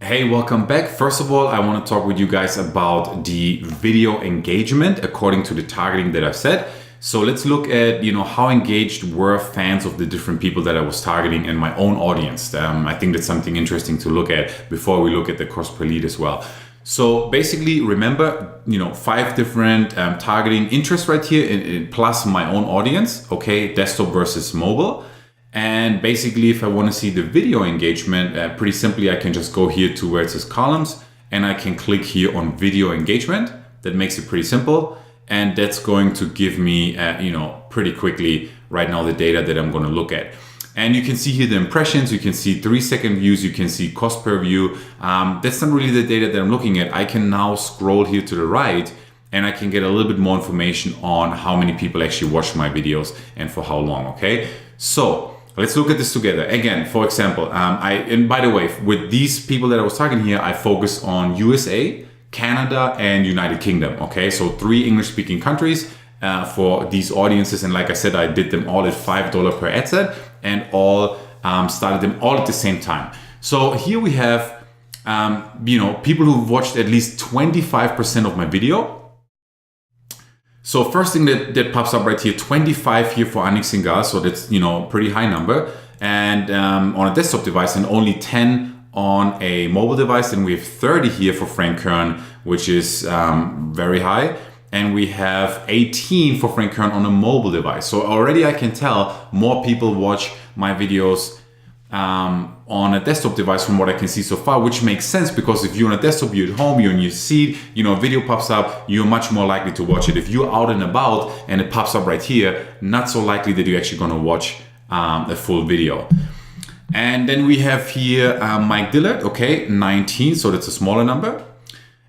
Hey, welcome back. First of all, I want to talk with you guys about the video engagement according to the targeting that I've set. So let's look at, how engaged were fans of the different people that I was targeting in my own audience. I think that's something interesting to look at before we look at the cost per lead as well. So basically, remember, 5 different targeting interests right here, plus my own audience, okay, desktop versus mobile. And basically, if I want to see the video engagement, pretty simply, I can just go here to where it says columns and I can click here on video engagement. That makes it pretty simple. And that's going to give me, pretty quickly right now the data that I'm going to look at. And you can see here the impressions, you can see 3-second views, you can see cost per view. That's not really the data that I'm looking at. I can now scroll here to the right and I can get a little bit more information on how many people actually watch my videos and for how long, okay? So let's look at this together. Again, for example, and by the way, with these people that I was talking here, I focus on USA, Canada, and United Kingdom, okay? So 3 English-speaking countries for these audiences. And like I said, I did them all at $5 per ad set and all started them all at the same time. So here we have, people who've watched at least 25% of my video. So first thing that pops up right here, 25 here for Annick Singal, so that's pretty high number, and on a desktop device, and only 10 on a mobile device. And we have 30 here for Frank Kern, which is very high, and we have 18 for Frank Kern on a mobile device. So already I can tell more people watch my videos on a desktop device from what I can see so far, which makes sense because if you're on a desktop, you're at home, you're in your seat, video pops up, you're much more likely to watch it. If you're out and about and it pops up right here, not so likely that you're actually going to watch a full video. And then we have here Mike Dillard, okay, 19, so that's a smaller number.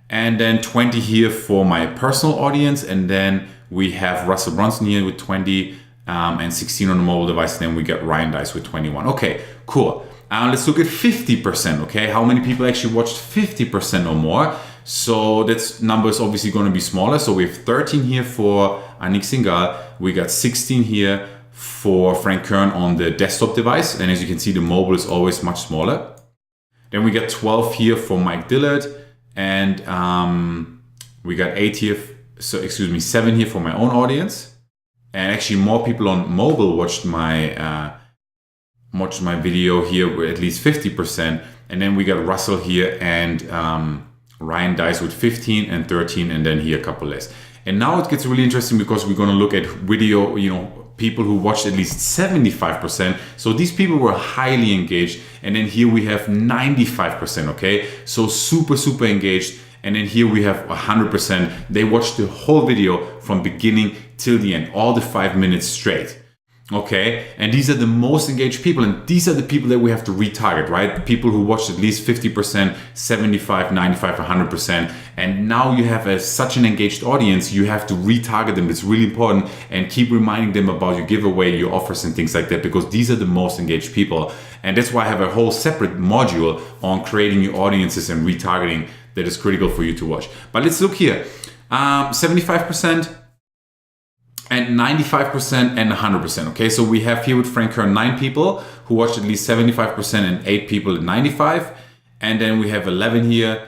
And then 20 here for my personal audience. And then we have Russell Brunson here with 20 and 16 on the mobile device. And then we got Ryan Deiss with 21. Okay, cool. Let's look at 50%, okay? How many people actually watched 50% or more? So that number is obviously going to be smaller. So we have 13 here for Annick Singal. We got 16 here for Frank Kern on the desktop device. And as you can see, the mobile is always much smaller. Then we got 12 here for Mike Dillard. And we got 8 here, 7 here for my own audience. And actually more people on mobile watched my video here with at least 50%. And then we got Russell here and Ryan Deiss with 15 and 13, and then here a couple less. And now it gets really interesting because we're going to look at video, people who watched at least 75%. So these people were highly engaged. And then here we have 95%, okay? So super, super engaged. And then here we have 100%. They watched the whole video from beginning till the end, all the 5 minutes straight. Okay, and these are the most engaged people, and these are the people that we have to retarget, right? People who watched at least 50%, 75, 95, 100%. And now you have such an engaged audience, you have to retarget them. It's really important, and keep reminding them about your giveaway, your offers and things like that, because these are the most engaged people. And that's why I have a whole separate module on creating your audiences and retargeting that is critical for you to watch. But let's look here, 75%, and 95% and 100%. Okay, so we have here with Frank Kern 9 people who watched at least 75% and 8 people at 95. And then we have 11 here.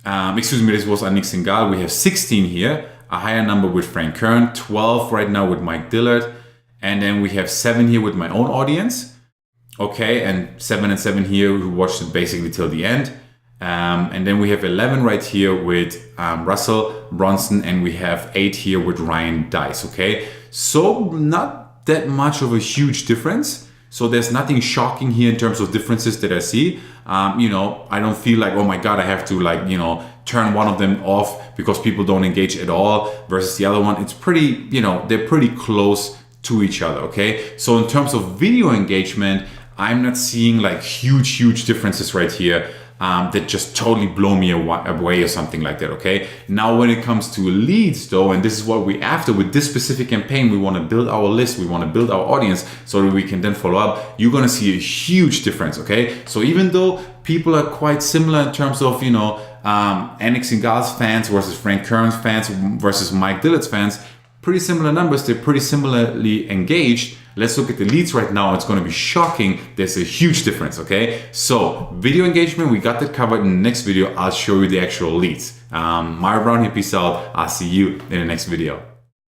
This was Annick Singal. We have 16 here, a higher number with Frank Kern, 12 right now with Mike Dillard. And then we have 7 here with my own audience. Okay, and 7 and 7 here who watched it basically till the end. And then we have 11 right here with Russell Brunson, and we have 8 here with Ryan Deiss, okay? So not that much of a huge difference. So there's nothing shocking here in terms of differences that I see. I don't feel like, oh my God, I have to turn one of them off because people don't engage at all versus the other one. It's pretty, they're pretty close to each other, okay? So in terms of video engagement, I'm not seeing like huge differences right here. That just totally blow me away or something like that, okay? Now, when it comes to leads though, and this is what we after with this specific campaign, we want to build our list, we want to build our audience so that we can then follow up, you're going to see a huge difference, okay? So even though people are quite similar in terms of, Annick Singal's fans versus Frank Kern's fans versus Mike Dillard's fans, pretty similar numbers, they're pretty similarly engaged. Let's look at the leads right now. It's going to be shocking. There's a huge difference, okay? So video engagement, we got that covered. In the next video, I'll show you the actual leads. Mario Brown here, peace out. I'll see you in the next video.